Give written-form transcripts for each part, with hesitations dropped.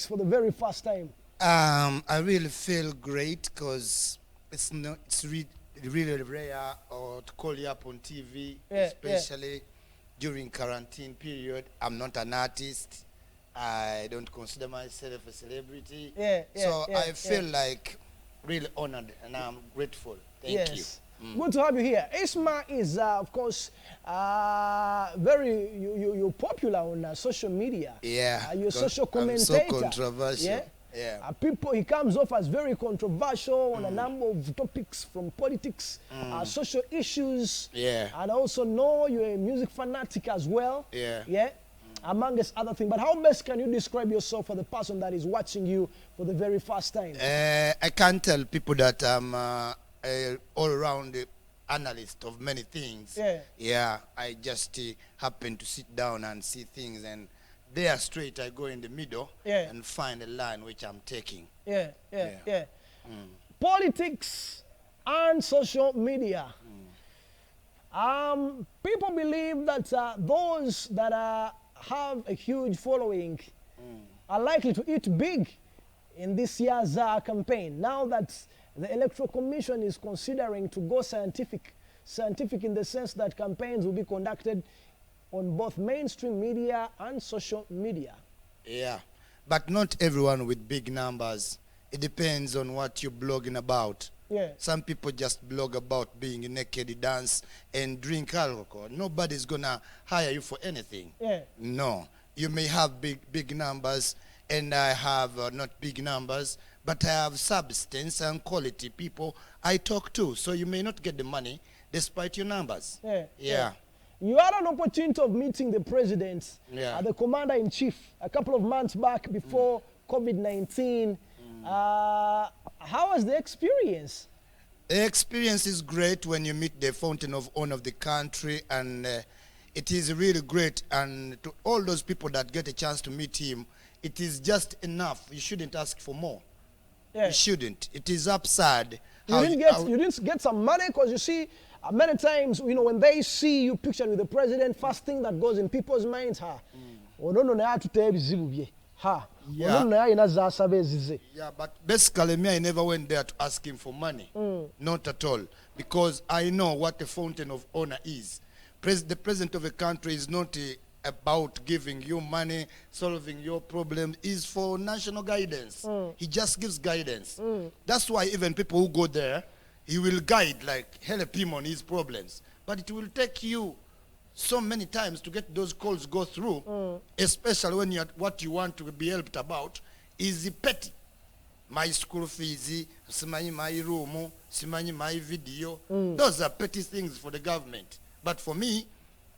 for the very first time? I really feel great because it's really rare or to call you up on TV, especially during quarantine period. I'm not an artist. I don't consider myself a celebrity. So I feel like really honored and I'm grateful. Thank you. Good to have you here. Isma is, of course, you're popular on social media. You're a social commentator. I'm so controversial. He comes off as very controversial on a number of topics from politics, social issues, and also know you're a music fanatic as well. Amongst other things. But how best can you describe yourself for the person that is watching you for the very first time? I can't tell people that I'm all-around analyst of many things. I just happen to sit down and see things, and there straight I go in the middle and find a line which I'm taking. Politics and social media. People believe that those that have a huge following are likely to eat big in this year's campaign. Now that the Electoral Commission is considering to go scientific in the sense that campaigns will be conducted on both mainstream media and social media. But not everyone with big numbers. It depends on what you're blogging about. Some people just blog about being naked, dance, and drink alcohol. Nobody's gonna hire you for anything. No. You may have big numbers, and I have not big numbers, but I have substance and quality people I talk to. So you may not get the money despite your numbers. You had an opportunity of meeting the president, the commander-in-chief, a couple of months back before COVID-19. How was the experience? The experience is great when you meet the fountain of honor of the country, and it is really great. And to all those people that get a chance to meet him, it is just enough. You shouldn't ask for more. You shouldn't. It is absurd. You didn't get some money, because you see, many times, when they see you pictured with the president, first thing that goes in people's minds, but basically me, I never went there to ask him for money. Not at all. Because I know what the fountain of honor is. The president of a country is not about giving you money, solving your problem. Is for national guidance. He just gives guidance. That's why even people who go there, he will guide, like help him on his problems. But it will take you so many times to get those calls go through, especially when what you want to be helped about is petty. My school fees, my room, my video. Those are petty things for the government. But for me,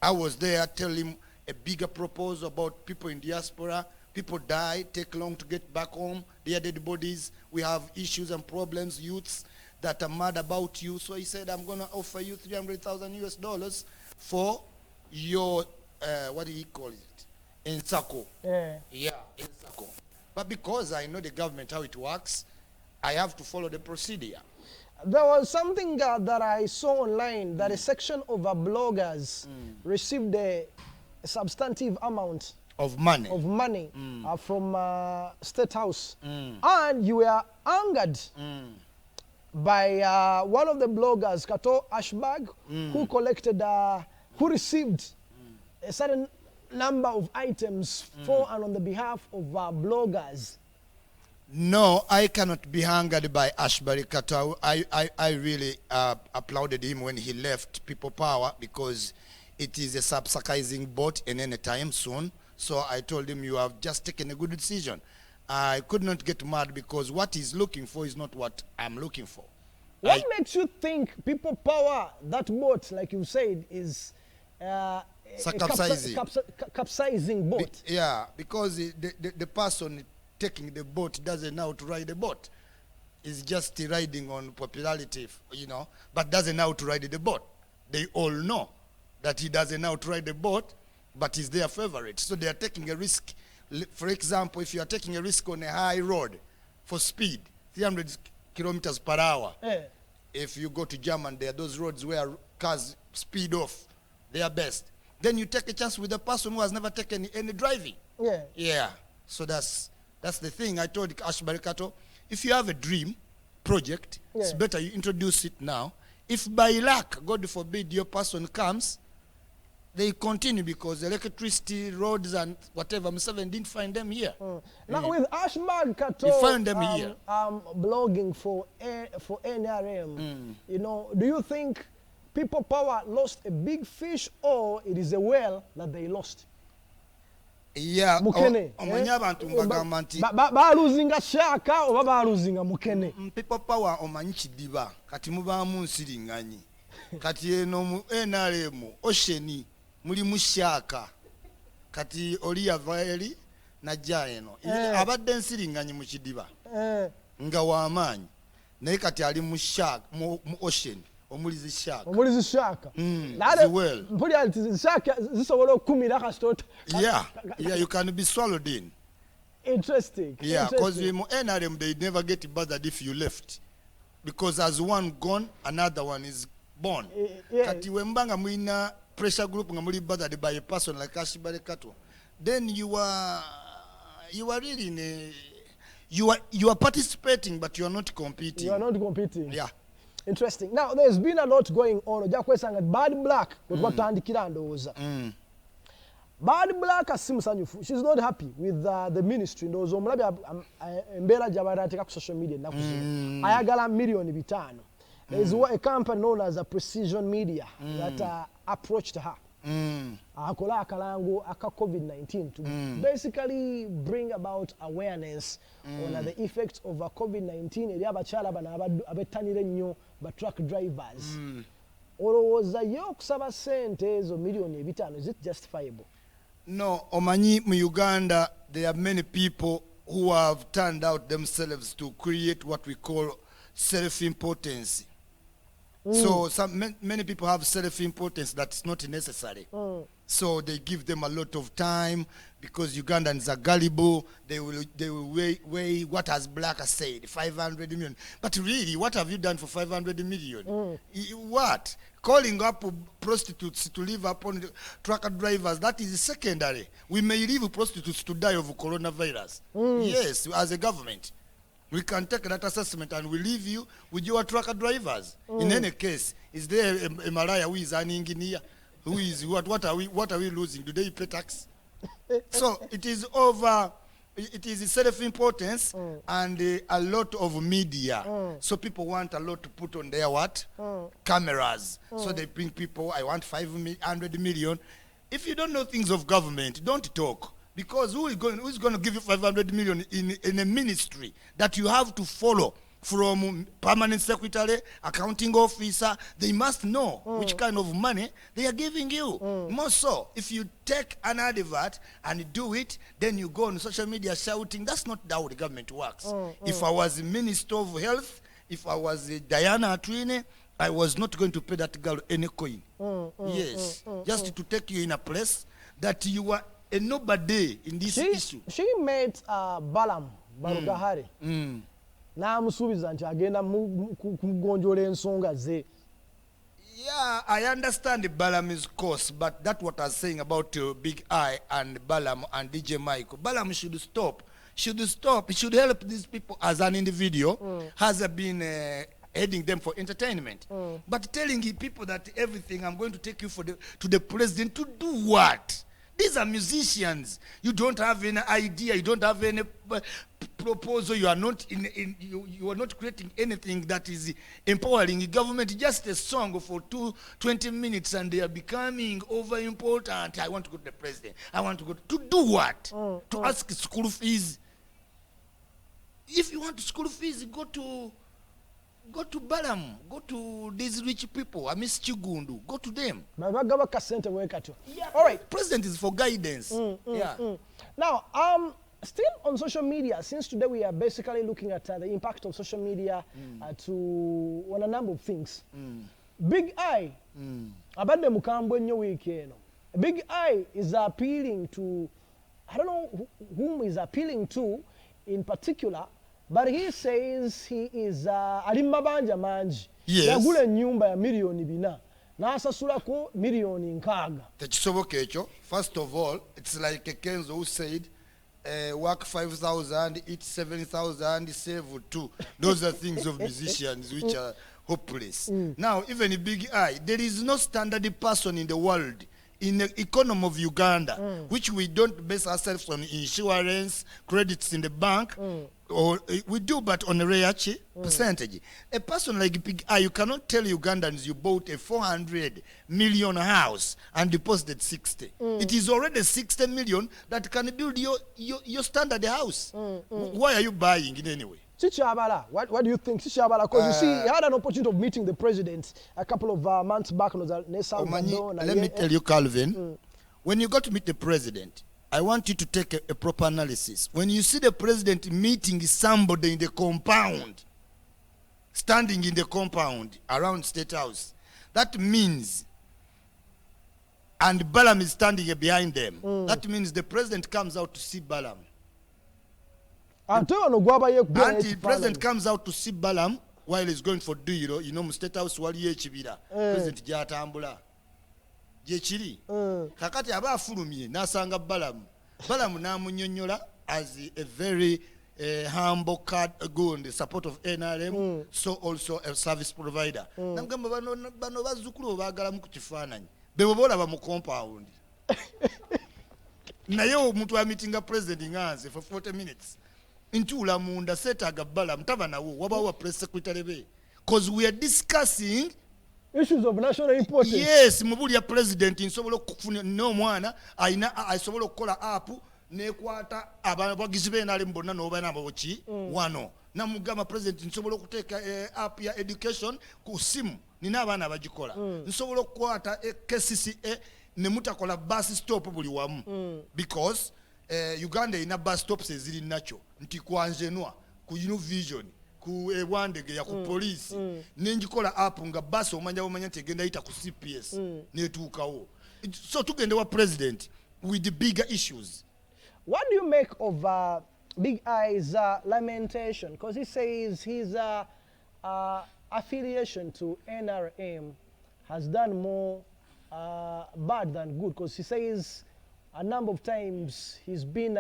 I was there telling him a bigger proposal about people in diaspora. People die, take long to get back home. They are dead bodies. We have issues and problems, youths that are mad about you. So he said, I'm going to offer you $300,000 for your, what do you call it? Ensako. Ensako. But because I know the government, how it works, I have to follow the procedure. There was something that I saw online, that a section of bloggers received a substantive amount of money from State House. And you were angered by one of the bloggers, Kato Ashbag, who received a certain number of items for and on the behalf of bloggers. No, I cannot be angered by Ashbury Kato. I really applauded him when he left People Power, because it is a subsidizing bot in any time soon. So I told him, you have just taken a good decision. I could not get mad, because what he's looking for is not what I'm looking for. What makes you think People Power, that bot, like you said, is a capsizing bot? Because the person taking the boat doesn't know how to ride the boat. He's just riding on popularity, but doesn't know how to ride the boat. They all know that he doesn't know how to ride the boat, but he's their favorite. So they are taking a risk. For example, if you are taking a risk on a high road for speed, 300 kilometers per hour, if you go to Germany, there are those roads where cars speed off. They are best. Then you take a chance with a person who has never taken any driving. So that's That's the thing I told Ash Barikato. If you have a dream project, it's better you introduce it now. If by luck, God forbid, your person comes, they continue because electricity, roads, and whatever, Museveni didn't find them here. Now with Ash Barikato, he found them here. Blogging for NRM, you know, do you think People Power lost a big fish or it is a whale that they lost? Yeah, Mukene. Ba losing a shaka or ba losing a Mukene. People Power omanyi kidiba kati mubamu nsiringanyi. Kati eno mu NRM osheni muli mushaka. Kati oli avaeli na jaeno. Abadde nsiringanyi mu kidiba. Nga wamanyi. Naye kati ali mu shaka mu ocean. Omulizi shaka. Well. Yeah, you can be swallowed in. Interesting. Yeah, because in NRM they never get bothered if you left. Because as one gone, another one is born. Kati wembanga muina pressure group nga muli bothered by a person like Ash Barikato, then you are really in a, you are participating but you are not competing. You are not competing. Yeah. Interesting. Now, there's been a lot going on. Badblack, what Badblack, she's not happy with the ministry. Social media. There's a company known as a Precision Media that approached her. COVID-19 to basically bring about awareness on the effects of COVID-19 eri abakyala bano abetanire nnyo ba truck drivers. Olowooza ye okusaba sente ezo million 5, is it justifiable? No, omanyi mu Uganda there are many people who have turned out themselves to create what we call self-importance. So many people have self-importance that's not necessary. So they give them a lot of time because Ugandans are gullible. They will weigh what has Black said, 500 million. But really, what have you done for 500 million? What? Calling up prostitutes to live upon trucker drivers, that is secondary. We may leave prostitutes to die of coronavirus. Yes, as a government. We can take that assessment and we leave you with your trucker drivers. In any case, is there a Malaya who is earning in here? Who is what are we losing? Do they pay tax? So it is over. It is self-importance and a lot of media. So people want a lot to put on their what? Cameras. So they bring people. I want 500 million. If you don't know things of government, don't talk. Because who's going to give you 500 million in a ministry that you have to follow from permanent secretary, accounting officer? They must know which kind of money they are giving you. More so, if you take an advert and do it, then you go on social media shouting. That's not how the government works. If I was the Minister of Health, if I was Diana Atwine, I was not going to pay that girl any coin. Yes, just to take you in a place that you are a nobody in this issue. She met Balaam Barugahari. Namusubiza nti agenda kugonjola ensonga ze. Yeah, I understand Balaam's course, but that's what I was saying about Big I and Balaam and DJ Michael. Balaam should stop. He should help these people as an individual. Has been aiding them for entertainment. But telling people that everything, I'm going to take you to the president to do what? These are musicians. You don't have any idea. You don't have any proposal. You are not you are not creating anything that is empowering the government. Just a song for 20 minutes, and they are becoming over important. I want to go to the president. I want to go to do what? To ask school fees. If you want school fees, go to Balaam, go to these rich people. I miss Chigundu. Go to them. Yeah. All right. President is for guidance. Yeah. Now, still on social media, since today we are basically looking at the impact of social media on a number of things. Big I, abadde mukambwe nnyo weeki eno. Big I is appealing to, I don't know whom he's appealing to in particular, but he says he is ali mabanja manji. Yes. Yagula nyumba ya milioni 4 n'asasulako milioni 6. Tekisoboka ekyo. First of all, it's like a Kenzo who said work 5,000, eat 7,000, save 2. Those are things of musicians which are hopeless. Now, even in Big I, there is no standard person in the world, in the economy of Uganda, which we don't base ourselves on insurance, credits in the bank, or we do, but on a rare percentage. A person like Big I, you cannot tell Ugandans you bought a 400 million house and deposited 60. It is already 60 million that can build your standard house. Why are you buying it anyway? Chichabala, what do you think, Chichabala? Because you see, you had an opportunity of meeting the president a couple of months back. Let me tell you, Calvin, when you go to meet the president, I want you to take a proper analysis. When you see the president meeting somebody in the compound, standing in the compound around State House, that means, and Balaam is standing behind them, that means the president comes out to see Balaam. And the president comes out to see Balaam while he's going for do, State House, President Jatambula. Jechiri. Kakati aba afulumye nasanga Balaam. Balaam namunyonyola as a very humble good support of NRM, so also a service provider. Namugamba bano bazzukulu baagala mu kukifaananyi. Bebobola ba mu compound. Naye omuntu wa meeting president nganze for 40 minutes. Ntula munda setaga Balaam taba nawo wabawa press secretary be. Because we are discussing issues of national importance. Yes, mubuli ya president insobola okufuna no mwana asobola okukola app nekwata abagizi b'enale mbonna n'oba n'abawoki wano namugamba president nsobola okuteeka app ya education ku simu nina abaana abagikola nsobola okukwata KCCA ne mutakola bus stop buli wamu because Uganda ina bus stops eziri nacho nti kwanjenwa ku Univision ku ewandege ya ku police nenjikola app nga bus omanya tegenda ita ku CPS netuukawo. So tugende wa president with the bigger issues. What do you make of Big I's lamentation? Because he says his affiliation to NRM has done more bad than good. Because he says a number of times he's been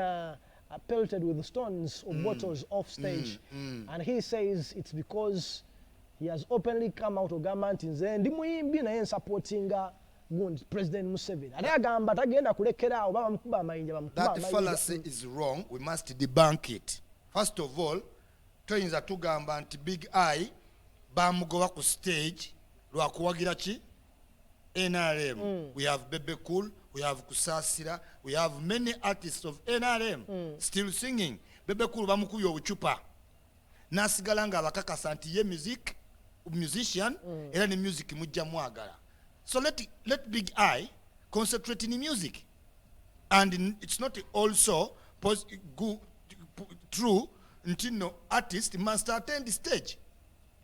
pelted with stones or bottles off stage. And he says it's because he has openly come out of government and supporting President Museveni. That fallacy is wrong. We must debunk it. First of all, toyinza tugamba nti Big I bamugoba ku stage lwakuwagira ki NRM. We have Bebe Cool, we have Kusasira, we have many artists of NRM still singing. Bebe Cool bamukuye obucupa nasigala nga abakakasa nti ye musician era ne music mujja mwagala. So let Big I concentrate in music. And it's not also true until no artist must attend the stage.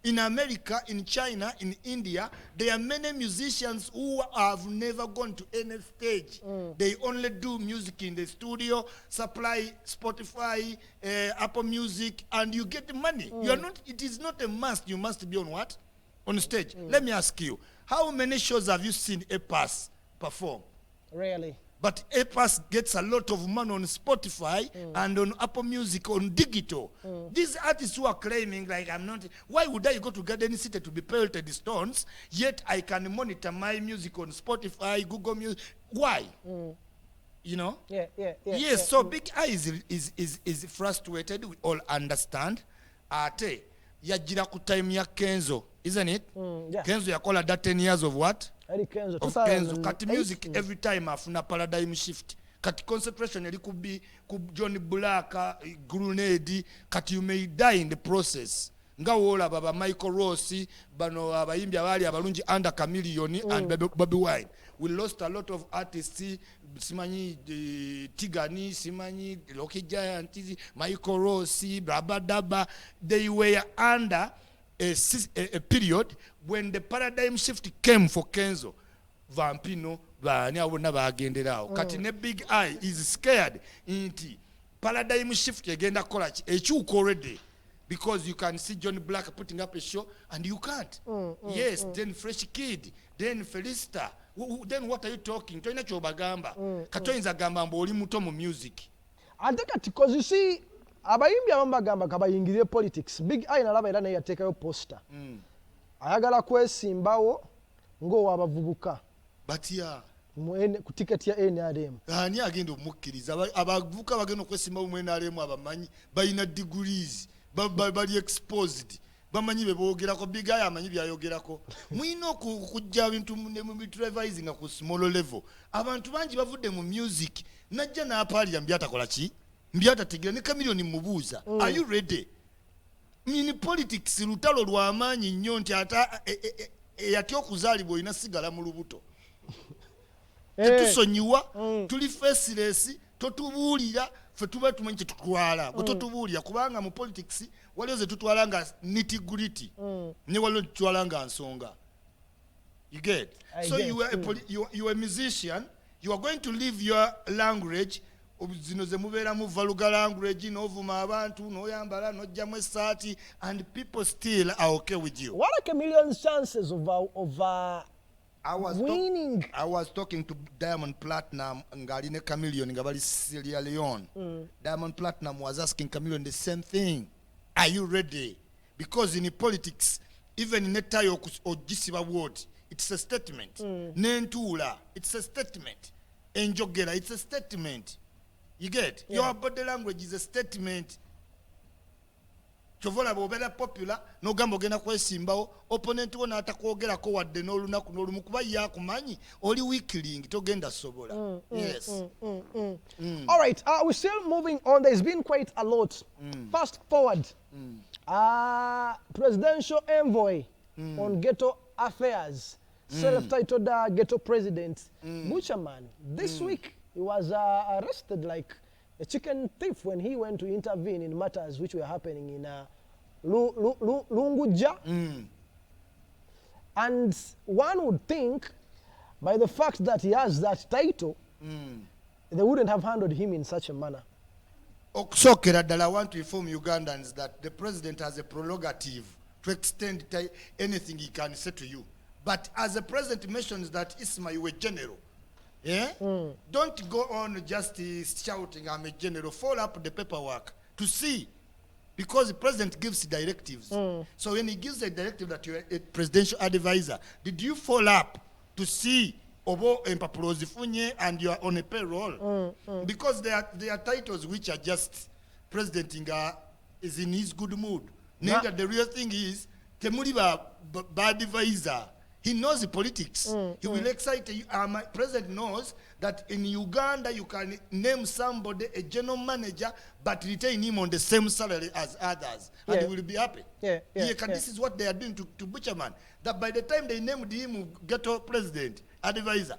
In America, in China, in India, there are many musicians who have never gone to any stage. They only do music in the studio, supply Spotify, Apple Music, and you get the money. You are not. It is not a must. You must be on what? On stage. Let me ask you, how many shows have you seen A-Pass perform? Really? But A-Pass gets a lot of money on Spotify and on Apple Music, on digital. These artists who are claiming, like, I'm not, why would I go to Garden City to be pelted stones, yet I can monitor my music on Spotify, Google Music? Why? You know? Yes, so Big I is frustrated, we all understand. Ate, yajira ku time ya Kenzo, isn't it? Kenzo yakola that 10 years of what? Of Kenzo. Kati music every time afuna paradigm shift. Kati concentration eri ku Johnny Black, Grenade, kati you may die in the process. Nga wola baba Michael Rossi, bano abayimbi abali abalungi under Chameleone and Bobby Wine. We lost a lot of artists, simanyi Tigani, simanyi Lucky Giant, Michael Rossi, Brabadaba. They were under a period when the paradigm shift came for Kenzo. Vampino, bani abona bagenderawo. Kati ne Big I is scared inti paradigm shift yagenda kola ekyuka already. Because you can see Johnny Black putting up a show and you can't. Yes, then Fresh Kid, then Felista. Then what are you talking? Toina chobagamba. Katoinza gamba mboli muto mu music. ate kati cause you see abayimbi abamu bagamba kabayingirire politics. Big I nalaba era naye yateekayo poster ayagala kwesimbawo ng'owabavubuka batya ku tiketi ya NRM. ani agenda omukkiriza abavubuka bagenda okwesimbawo mu NRM abamanyi balina degrees bali exposed bamanyi bebogerako Big I amanyi byayogerako mwina okujja bintu revising ku small level. Abantu bangi bavudde mu music najja n'apaalira mbyatakola ki mbyatategeera ne Chameleone mubuuza are you ready? In politics lutalo lw'amaanyi nnyo nti ata eyatya okuzaalibwa olina sigala mu lubuto tetusonyiwa tuli faceless totubuulira ffe tuba tumanyi kyetutwala bwe totubuulira kubanga mu politics waliwo ze tutwala nga nitty-gritty ne waliwo tutwala nga nsonga. You get? So you are a musician, you are going to leave your language zino ze mubeeramu vulgar language n'ovuma abantu n'oyambala n'ojjamu essaati and people still are okay with you. What are Chameleone's chances of winning? I was talking to Diamond Platinum ngali ne Chameleone nga bali Sierra Leone. Diamond Platinum was asking Chameleone the same thing. Are you ready? Because in politics, even in a tayo ogisiba word, it's a statement. Nentuula, it's a statement. Enjogera, it's a statement. You get? Yeah. Your body language is a statement. Chovola bobera popular no gambo gena kwesimbawo opponent wona atakwogerako wadde n'olunaku n'olumu kuba yakumanyi oli weakling togenda sobola. Yes. All right, we're still moving on. There's been quite a lot. Fast forward. Presidential envoy on ghetto affairs, self-titled ghetto president, Butcherman. This week he was arrested like a chicken thief when he went to intervene in matters which were happening in Lunguja. And one would think by the fact that he has that title, they wouldn't have handled him in such a manner. Okusokera ddala, I want to inform Ugandans that the president has a prerogative to extend anything he can say to you. But as the president mentions that Isma, you were general. Yeah? Don't go on just shouting, I'm a general. Follow up the paperwork to see. Because the president gives directives. So when he gives a directive that you're a presidential advisor, did you follow up to see Obo Empapulozifunye and you are on a payroll? Because they are titles which are just president is in his good mood. The real thing is, Temuliba bad advisor. He knows the politics. He will excite you. My president knows that in Uganda you can name somebody a general manager but retain him on the same salary as others. And he will be happy. This is what they are doing to Butcherman. That by the time they named him ghetto president, advisor,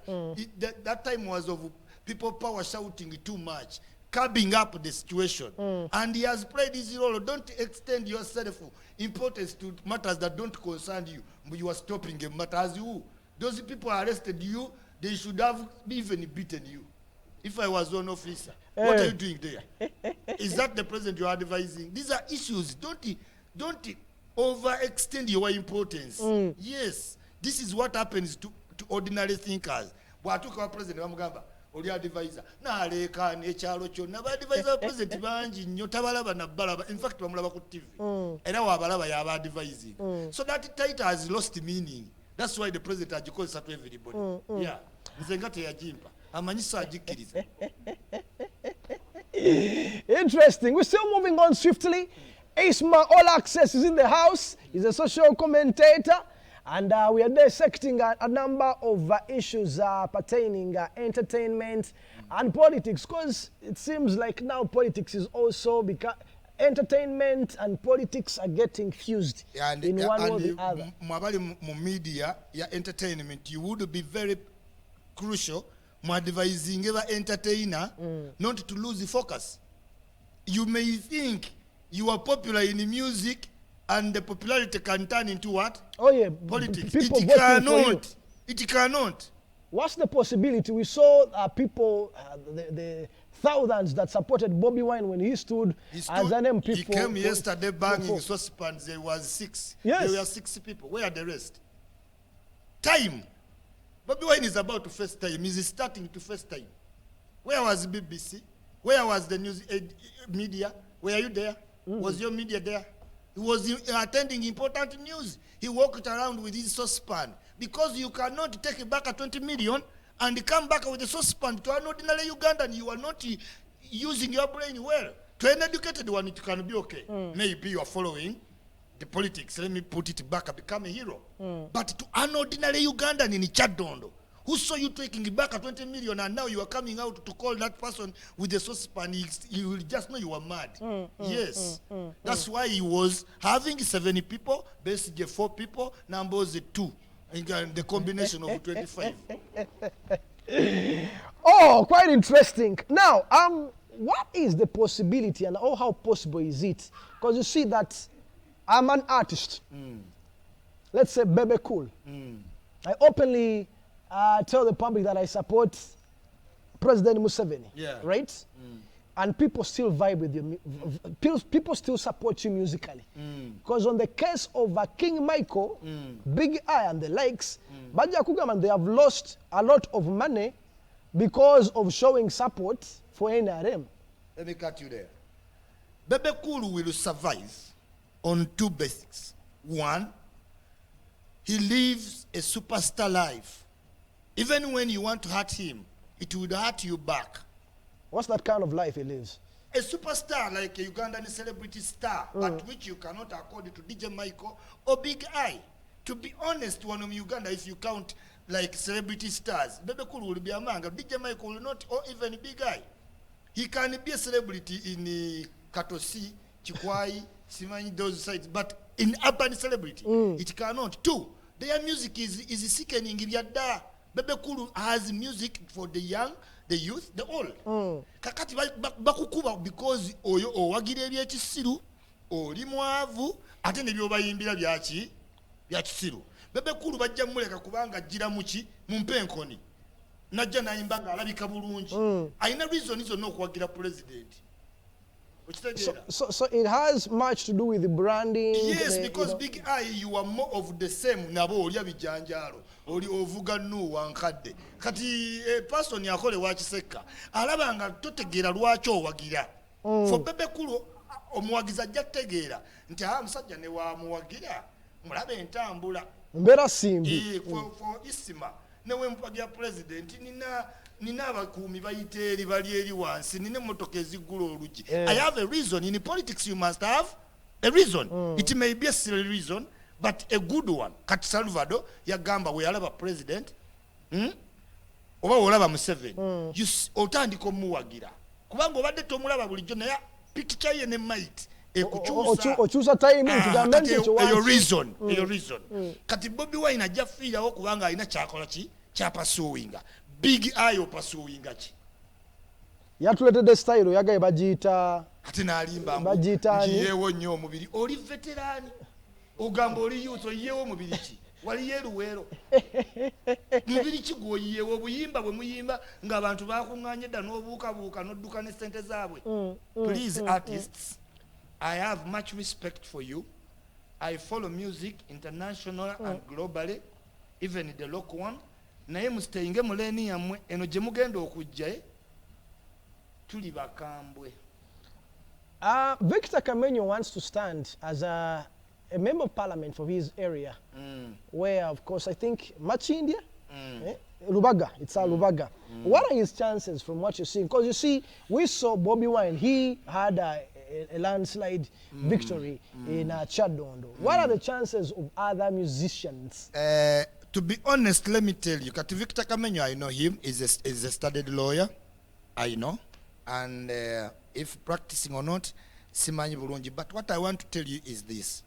that time was of people power shouting too much, curbing up the situation. And he has played his role. Don't extend yourself importance to matters that don't concern you. You are stopping a matter as you. Those people arrested you, they should have even beaten you. If I was one officer, what are you doing there? Is that the president you are advising? These are issues. Don't overextend your importance. Yes, this is what happens to ordinary thinkers. Bwatuka president bamugamba oli advisor naleka nekyalo kyonna ba advisor president bangi nnyo tabalaba na balaba, in fact bamulaba ku TV era wabalaba yaba advising. So that title has lost meaning. That's why the president ajikoze to everybody. Yeah, nze nga teyajimpa amanyisa ajikkiriza. Interesting. We're still moving on swiftly. Isma Olaxes is in the house. He's a social commentator. And we are dissecting a number of issues pertaining entertainment and politics, because it seems like now politics is also because entertainment and politics are getting fused in one or the other. Mu media, entertainment, you would be very crucial advising ever entertainer not to lose the focus. You may think you are popular in music, and the popularity can turn into what? Oh yeah, politics. It cannot. It cannot. What's the possibility? We saw people, the thousands that supported Bobby Wine when he stood as an MP. He came yesterday banging saucepans. There was 6. Yes. There were 6 people. Where are the rest? Time. Bobby Wine is about to face time. He's starting to face time. Where was BBC? Where was the news media? Were you there? Was your media there? He was attending important news. He walked around with his saucepan. Because you cannot take back a 20 million and come back with a saucepan to an ordinary Ugandan. You are not using your brain well. To an educated one, it can be okay. Maybe you are following the politics. Let me put it back and become a hero. But to an ordinary Ugandan in Chadondo, who saw you taking back a 20 million and now you are coming out to call that person with the saucepan, you will just know you are mad. Yes. That's why he was having 70 people, basically 4 people, numbers 2. And the combination of 25. Oh, quite interesting. Now, what is the possibility and how possible is it? Because you see that I'm an artist. Let's say Bebe Cool. I openly tell the public that I support President Museveni, right? And people still vibe with you. People still support you musically. Because on the case of King Michael, Big I and the likes, Baja Kugaman, they have lost a lot of money because of showing support for NRM. Let me cut you there. Bebe Cool will survive on 2 basics. 1, he lives a superstar life. Even when you want to hurt him, it would hurt you back. What's that kind of life he lives? A superstar, like a Ugandan celebrity star, but which you cannot accord to DJ Michael or Big I. To be honest, one of Uganda, if you count like celebrity stars, Bebe Cool will be among them. DJ Michael will not, or even Big I. He can be a celebrity in Katosi, Chikwai, Simanyi, those sides, but in urban celebrity, it cannot. 2, their music is sickening. Bebe Cool has music for the young, the youth, the old. Kakati bakukuba because oyo owagira ebyekisiru, oli mwavu, ate ne byobayimbira byaki byakisiru. Bebe Cool bajja muleka kubanga ajjira muki mumpenkoni. Najja nayimba nga alabika bulungi. Ayina reason izo n'okuwagira president. So it has much to do with the branding. Yes, because Big I, you are more of the same. Nabo olya bijanjalo, oli ovuga nu wankadde. Kati person yakole wakiseka. Alaba nga totegeera lwaki owagira. For Bebe Cool omuwagiza ajja tegeera nti musajja ne wamuwagira mulabe entambula. Mbera simbi. For Isma newe mpagira president nina abakuumi bayite eri bali eri wansi nina emmotoka eziggula olugi. I have a reason. In politics you must have a reason. It may be a silly reason, but a good one. Kati Salvador yagamba we alaba president oba olaba Museveni otandika omuwagira kubanga obadde tomulaba bulijjo naye picture ye ne might okyusa time tugambe nti eyo reason. Kati Bobi Wine ajja fiirawo kubanga alina kyakola ki kyapasuwinga. Big I opasuwinga ki yatuletedde style yagaye bagiyita ate n'alimba yeewo nnyo omubiri oli veterani ogamba oli youth oyiyewo omubiri ki wali yeeruweero mubiri ki gwoyiyewo obuyimba bwe muyimba ng'abantu bakuŋŋaanye dda n'obuukabuuka n'odduka ne ssente zaabwe. Please artists, I have much respect for you. I follow music international and globally, even the local one. Naye musteyinge muleni yammwe eno gye mugenda okujja tuli bakambwe. Victor Kamenyo wants to stand as a member of parliament for his area, where of course I think Machindia, Lubaga, it's a Lubaga. What are his chances from what you're seeing? Because you see, we saw Bobi Wine, he had a landslide victory in Chadondo. What are the chances of other musicians? To be honest, let me tell you, Kati Victor Kamenyo, I know him, is a studied lawyer, I know, and if practicing or not, simanyi bulungi. But what I want to tell you is this.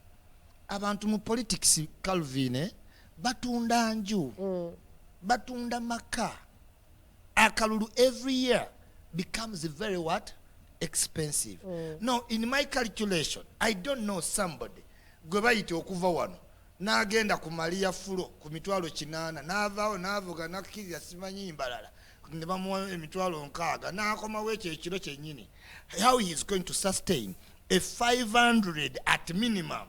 Abantu mu politics, Calvin, batunda nju, batunda maka. Akalulu every year becomes very what? Expensive. No, in my calculation, I don't know somebody, gwe bayita okuva wano. N'agenda ku Maria Fulo ku mitwalo 8 n'avaawo n'avuga n'akkiriza simanyi mbalala ne bamuwa emitwalo 6 n'akomawo ekyo ekiro kyennyini. How he is going to sustain a 500 at minimum?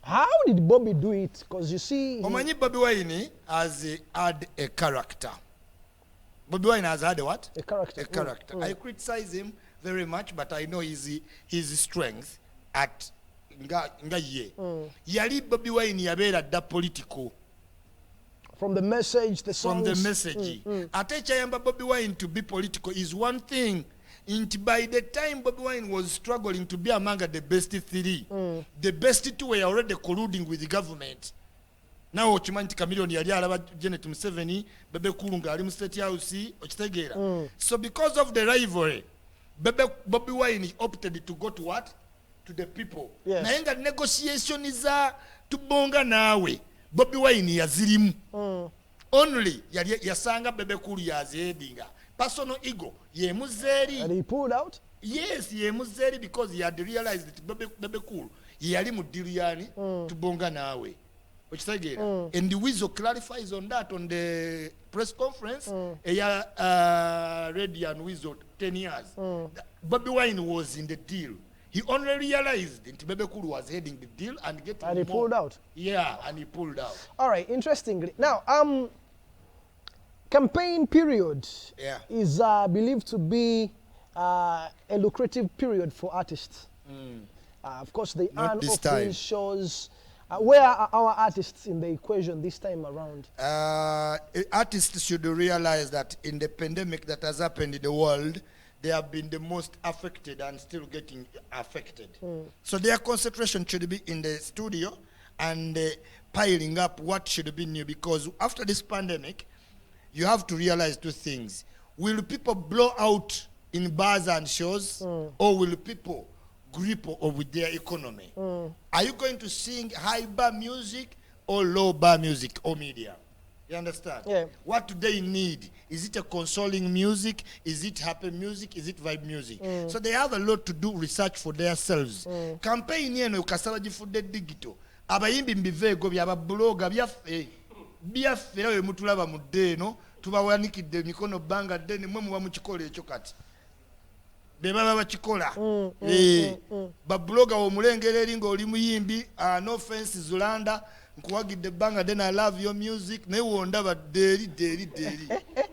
How did Bobby do it? Because you see, omanyi Bobi Wine has had a character. Bobby Wine has had a what? A character. A character. I criticize him very much, but I know his strength at nga ye. Yali Bobby Wine yabera da political. From the message, the songs. From the message. Ate chayamba Bobby Wine to be political is one thing. By the time Bobby Wine was struggling to be among the best three, the best two were already colluding with the government. Now Chimanti Chameleon yali alaba Janet Museveni, Bebe Kulunga ali mu State House, okitegeera. So because of the rivalry, Bobby Wine opted to go to what? To the people. Yes. Naye nga negotiation za tubonga nawe, Bobby Wine yazirimu. Only yasanga Bebe Kulu yazedinga. Personal ego, ye muzeri. And he pulled out? Yes, ye muzeri because he had realized that Bebe Kulu yali mu diriani tubonga nawe. And the Weasel clarifies on that on the press conference. Reddy and Weasel 10 years. Bobby Wine was in the deal. He only realized that Bebe Kulu was heading the deal and getting And he more. pulled out. Yeah, and he pulled out. All right, interestingly. Now, campaign period is believed to be a lucrative period for artists. Of course, they earn off these shows. Where are our artists in the equation this time around? Artists should realize that in the pandemic that has happened in the world, they have been the most affected and still getting affected. So their concentration should be in the studio and piling up what should be new, because after this pandemic, you have to realize two things. Will people blow out in bars and shows, or will people grip with their economy? Are you going to sing high bar music or low bar music or media? You understand? Yeah. What do they need? Is it a consoling music? Is it happy music? Is it vibe music? So they have a lot to do research for themselves. Campaign yeno kasaba jifude digital. Abayimbi mbivego byaba bloga byaffe we mutulaba mu deno tubawanikidde emikono banga dene mwe muba mukikola ekyo kati. Beba bakikola babloga omulengera eri ng'oli muyimbi, no offense Zulanda nkuwagidde banga then I love your music naye wondaba deri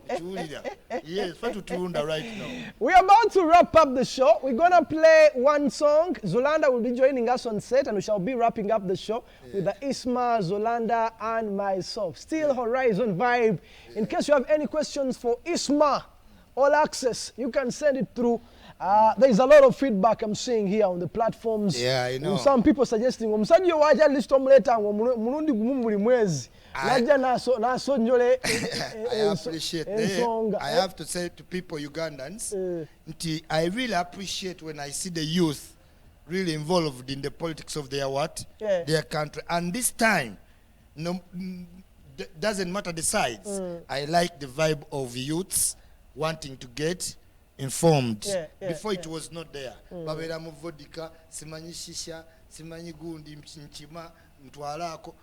kiwulira. Yes, fatutunda right now. We're about to wrap up the show. We're going to play one song. Zulanda will be joining us on set, and we shall be wrapping up the show with the Isma, Zulanda, and myself. Still Horizon vibe. In case you have any questions for Isma, Olaxes, you can send it through. There's a lot of feedback I'm seeing here on the platforms. Yeah, I know. Some people suggesting omusajja waja list omuleta mulundi gumu buli mwezi. Najja naso njole I appreciate that. I have to say to people, Ugandans, I really appreciate when I see the youth really involved in the politics of their their country. And this time, doesn't matter the sides. I like the vibe of youths wanting to get informed. Before it was not there. Babera mu vodka, simanyi shisha, simanyi gundi mchima, mtwalako.